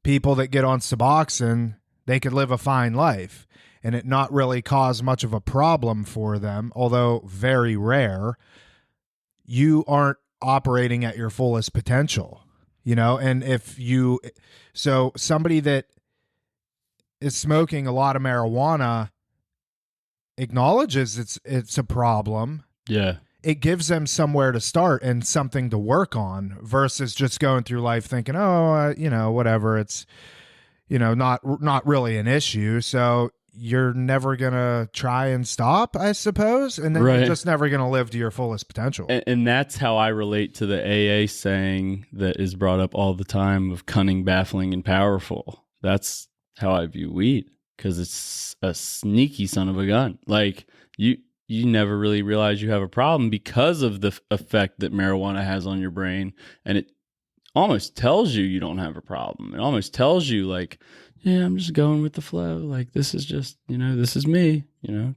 People that get on Suboxone, they could live a fine life and it not really cause much of a problem for them, although very rare. You aren't operating at your fullest potential, you know? And so somebody that is smoking a lot of marijuana acknowledges it's a problem. Yeah. It gives them somewhere to start and something to work on versus just going through life thinking, whatever, it's, not really an issue. So you're never going to try and stop, I suppose. And then you're just never going to live to your fullest potential. And that's how I relate to the AA saying that is brought up all the time of cunning, baffling, and powerful. That's how I view weed, because it's a sneaky son of a gun. Like you never really realize you have a problem because of the effect that marijuana has on your brain. And it almost tells you don't have a problem. It almost tells you like, yeah, I'm just going with the flow. Like, this is just, this is me,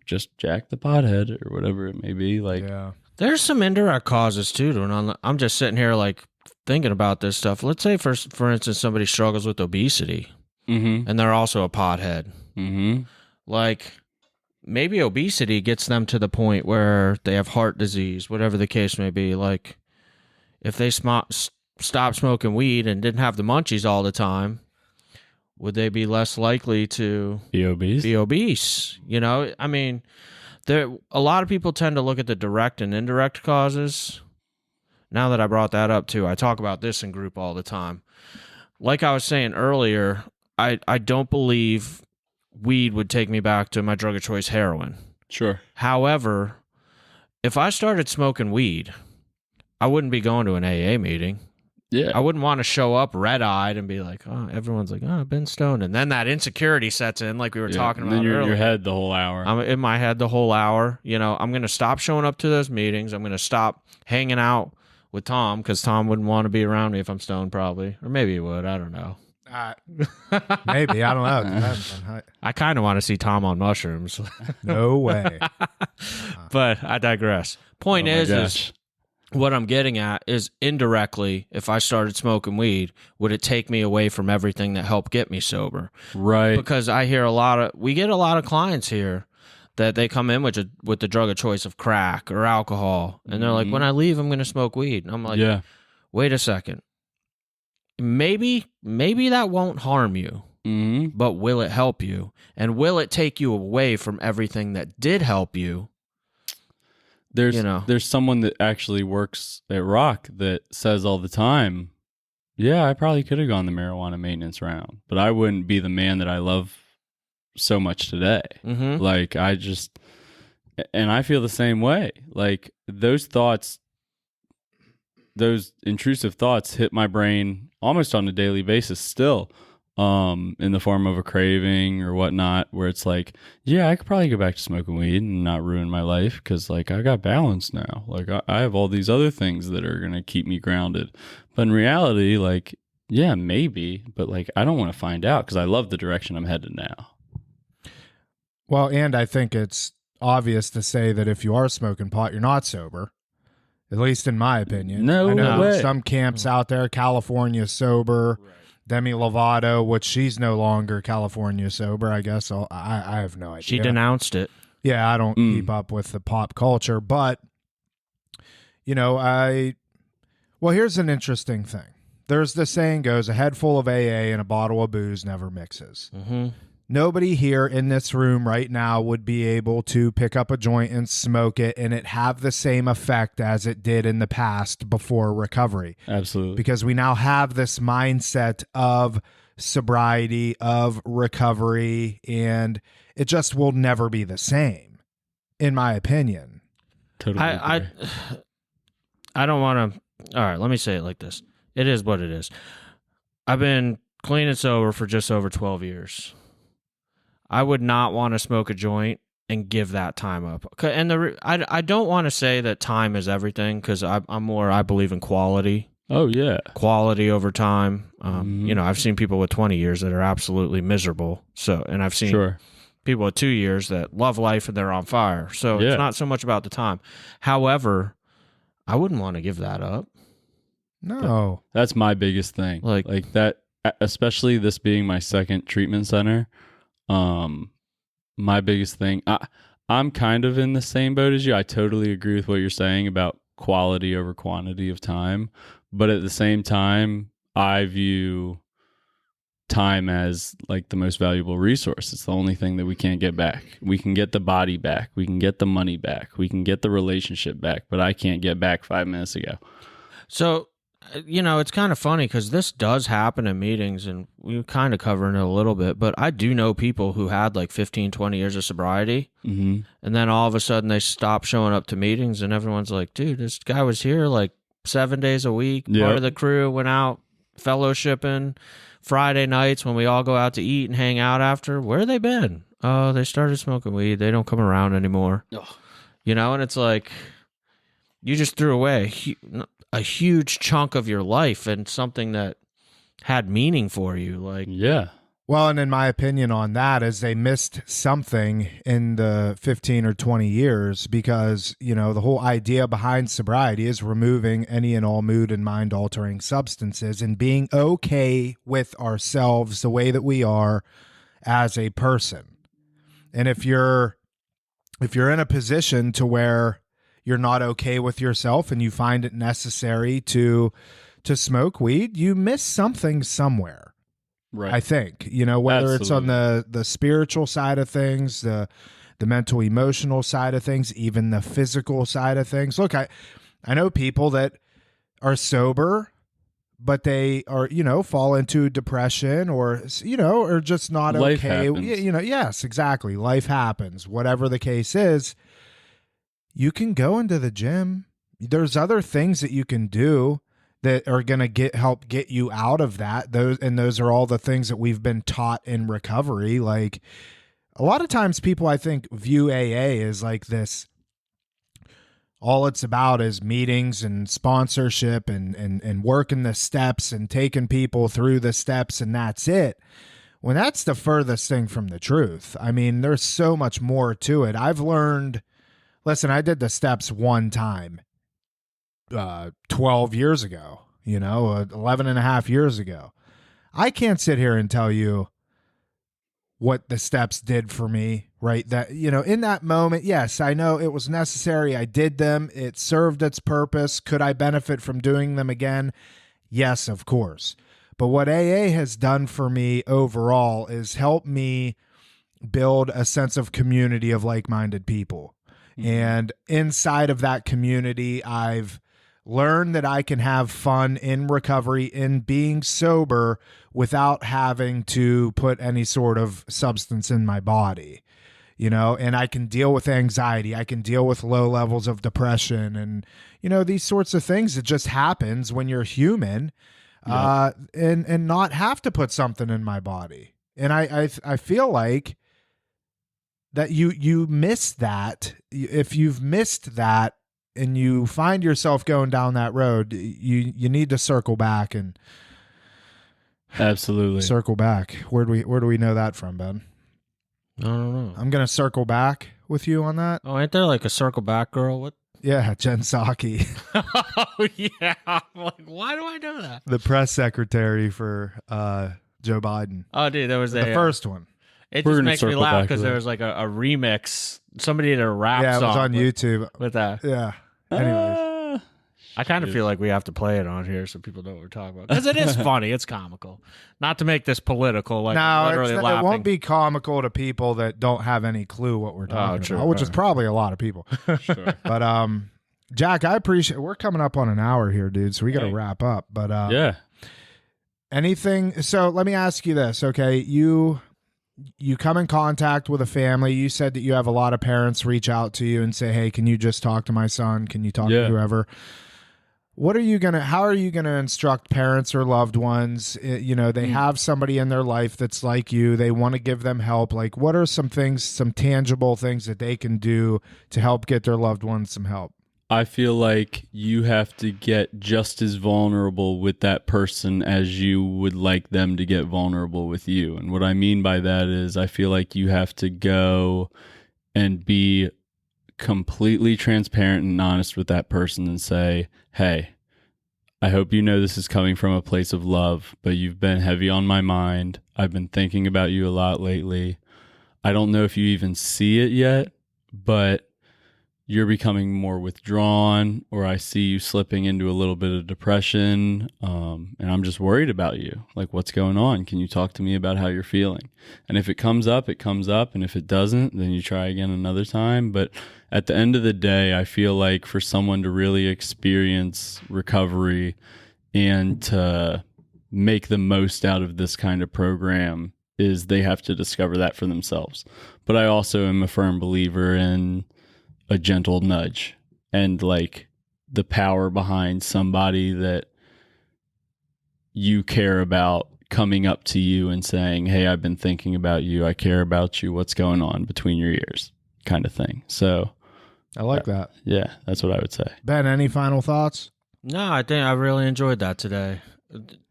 just jack the pothead or whatever it may be. Like, yeah. There's some indirect causes too. And I'm just sitting here like thinking about this stuff. Let's say for instance, somebody struggles with obesity and they're also a pothead. Like, maybe obesity gets them to the point where they have heart disease, whatever the case may be. Like, if they stopped smoking weed and didn't have the munchies all the time, would they be less likely to be obese? I mean, a lot of people tend to look at the direct and indirect causes. Now that I brought that up too, I talk about this in group all the time. Like I was saying earlier, I don't believe weed would take me back to my drug of choice, heroin. Sure. However, if I started smoking weed, I wouldn't be going to an AA meeting. Yeah. I wouldn't want to show up red-eyed and be like, oh, everyone's like, oh, I've been stoned. And then that insecurity sets in like we were talking about earlier. earlier. In your head the whole hour. I'm in my head the whole hour. I'm going to stop showing up to those meetings. I'm going to stop hanging out with Tom because Tom wouldn't want to be around me if I'm stoned probably. Or maybe he would. I don't know. Maybe. I don't know. I kind of want to see Tom on mushrooms. No way. But I digress. Point is what I'm getting at is indirectly, if I started smoking weed, would it take me away from everything that helped get me sober? Right. Because I hear we get a lot of clients here that they come in with the drug of choice of crack or alcohol. And they're like, when I leave, I'm going to smoke weed. And I'm like, wait a second. Maybe that won't harm you, but will it help you? And will it take you away from everything that did help you? There's someone that actually works at Rock that says all the time, yeah, I probably could have gone the marijuana maintenance round, but I wouldn't be the man that I love so much today. Like, and I feel the same way. Like, those intrusive thoughts hit my brain almost on a daily basis still, in the form of a craving or whatnot, where it's like, yeah, I could probably go back to smoking weed and not ruin my life because, like, I got balance now. Like, I have all these other things that are going to keep me grounded. But in reality, like, yeah, maybe, but, like, I don't want to find out because I love the direction I'm headed now. Well, and I think it's obvious to say that if you are smoking pot, you're not sober. At least in my opinion. No I know way. Some camps out there, California sober. Right. Demi Lovato, which she's no longer California sober, I guess. I have no idea. She denounced it. Yeah, I don't keep up with the pop culture. But, here's an interesting thing. There's the saying goes, a head full of AA and a bottle of booze never mixes. Nobody here in this room right now would be able to pick up a joint and smoke it and it have the same effect as it did in the past before recovery. Absolutely. Because we now have this mindset of sobriety, of recovery, and it just will never be the same, in my opinion. Totally. I don't want to. All right, let me say it like this. It is what it is. I've been clean and sober for just over 12 years. I would not want to smoke a joint and give that time up. And I don't want to say that time is everything because I believe in quality. Oh, yeah. Quality over time. I've seen people with 20 years that are absolutely miserable. And I've seen people with 2 years that love life and they're on fire. So it's not so much about the time. However, I wouldn't want to give that up. No. That's my biggest thing. Like that, especially this being my second treatment center. My biggest thing, I'm kind of in the same boat as you. I totally agree with what you're saying about quality over quantity of time. But at the same time, I view time as like the most valuable resource. It's the only thing that we can't get back. We can get the body back. We can get the money back. We can get the relationship back, but I can't get back 5 minutes ago. So, it's kind of funny because this does happen in meetings, and we're kind of covering it a little bit, but I do know people who had like 15, 20 years of sobriety, and then all of a sudden they stop showing up to meetings, and everyone's like, dude, this guy was here like 7 days a week, part of the crew, went out fellowshipping Friday nights when we all go out to eat and hang out after. Where have they been? Oh, they started smoking weed. They don't come around anymore. Ugh. And it's like you just threw away a huge chunk of your life and something that had meaning for you. Like, yeah. Well, and in my opinion on that is they missed something in the 15 or 20 years because, the whole idea behind sobriety is removing any and all mood and mind altering substances and being okay with ourselves the way that we are as a person. And if you're in a position to where you're not okay with yourself and you find it necessary to smoke weed, you miss something somewhere. Right. I think, whether it's on the spiritual side of things, the mental, emotional side of things, even the physical side of things. Look, I know people that are sober, but they are, fall into depression or, or just not Life okay. happens. Yes, exactly. Life happens. Whatever the case is, you can go into the gym. There's other things that you can do that are going to help get you out of that. Those are all the things that we've been taught in recovery. Like a lot of times people, I think, view AA as like this, all it's about is meetings and sponsorship and working the steps and taking people through the steps, and that's it. When that's the furthest thing from the truth. I mean, there's so much more to it. I've learned, listen, I did the steps one time. 12 years ago, 11 and a half years ago. I can't sit here and tell you what the steps did for me, right? That, in that moment, yes, I know it was necessary. I did them. It served its purpose. Could I benefit from doing them again? Yes, of course. But what AA has done for me overall is help me build a sense of community of like-minded people. Mm-hmm. And inside of that community, I've learned that I can have fun in recovery, in being sober without having to put any sort of substance in my body, and I can deal with anxiety. I can deal with low levels of depression and, these sorts of things. It just happens when you're human, and not have to put something in my body. And I feel like that you miss that. If you've missed that, and you find yourself going down that road, you need to circle back and absolutely circle back. Where do we know that from, Ben? I don't know. I'm gonna circle back with you on that. Oh, ain't there like a circle back girl? What? Yeah, Jen Psaki. Oh yeah. I'm like, why do I know that? The press secretary for Joe Biden. Oh, dude, that was the first one. It just makes me laugh because there was like a remix. Somebody did a rap song. Yeah, it was on YouTube with that. Yeah. Anyways. I kind of feel like we have to play it on here so people know what we're talking about. Because it is funny. It's comical. Not to make this political. Like, no, literally laughing. It won't be comical to people that don't have any clue what we're talking about, which is probably a lot of people. Sure. But, Jack, I appreciate we're coming up on an hour here, dude, so we got to wrap up. But yeah. Anything. So let me ask you this, okay? You come in contact with a family. You said that you have a lot of parents reach out to you and say, hey, can you just talk to my son? Can you talk to whoever? How are you going to instruct parents or loved ones? They have somebody in their life that's like you. They want to give them help. Like, what are some tangible things that they can do to help get their loved ones some help? I feel like you have to get just as vulnerable with that person as you would like them to get vulnerable with you. And what I mean by that is I feel like you have to go and be completely transparent and honest with that person and say, hey, I hope you know this is coming from a place of love, but you've been heavy on my mind. I've been thinking about you a lot lately. I don't know if you even see it yet, but you're becoming more withdrawn, or I see you slipping into a little bit of depression, and I'm just worried about you. Like, what's going on? Can you talk to me about how you're feeling? And if it comes up, it comes up, and if it doesn't, then you try again another time. But at the end of the day, I feel like for someone to really experience recovery and to make the most out of this kind of program is they have to discover that for themselves. But I also am a firm believer in a gentle nudge and like the power behind somebody that you care about coming up to you and saying, hey, I've been thinking about you. I care about you. What's going on between your ears, kind of thing. So I like that. Yeah, that's what I would say. Ben, any final thoughts? No, I think I really enjoyed that today.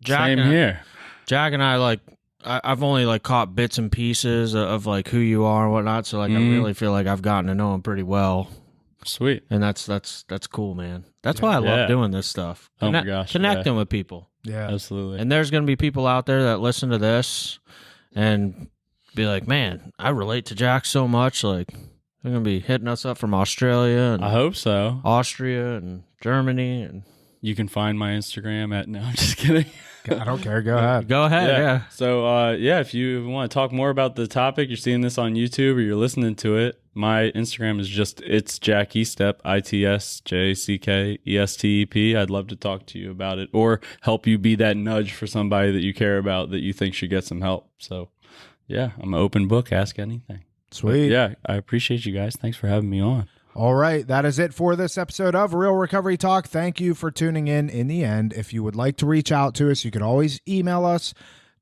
Same here. Jack and I I've only like caught bits and pieces of like who you are and whatnot. So like I really feel like I've gotten to know him pretty well. Sweet. And that's cool, man. That's why I love doing this stuff. Oh my gosh. Connecting with people. Yeah. Absolutely. And there's going to be people out there that listen to this and be like, man, I relate to Jack so much. Like they're going to be hitting us up from Australia and I hope so. Austria and Germany. And You can find my Instagram at, no, I'm just kidding. I don't care. Go ahead. Go ahead. Yeah. So, if you want to talk more about the topic, you're seeing this on YouTube or you're listening to it, my Instagram is just, it's Jack Stepp, ITSJCKESTEP. I'd love to talk to you about it or help you be that nudge for somebody that you care about that you think should get some help. So, yeah, I'm an open book. Ask anything. Sweet. But yeah, I appreciate you guys. Thanks for having me on. All right, that is it for this episode of Real Recovery Talk. Thank you for tuning in the end. If you would like to reach out to us, you can always email us,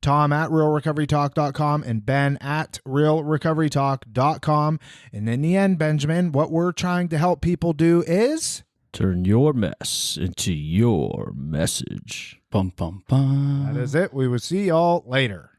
Tom at realrecoverytalk.com and Ben at realrecoverytalk.com. And in the end, Benjamin, what we're trying to help people do is turn your mess into your message. Bum, bum, bum. that is it. We will see y'all later.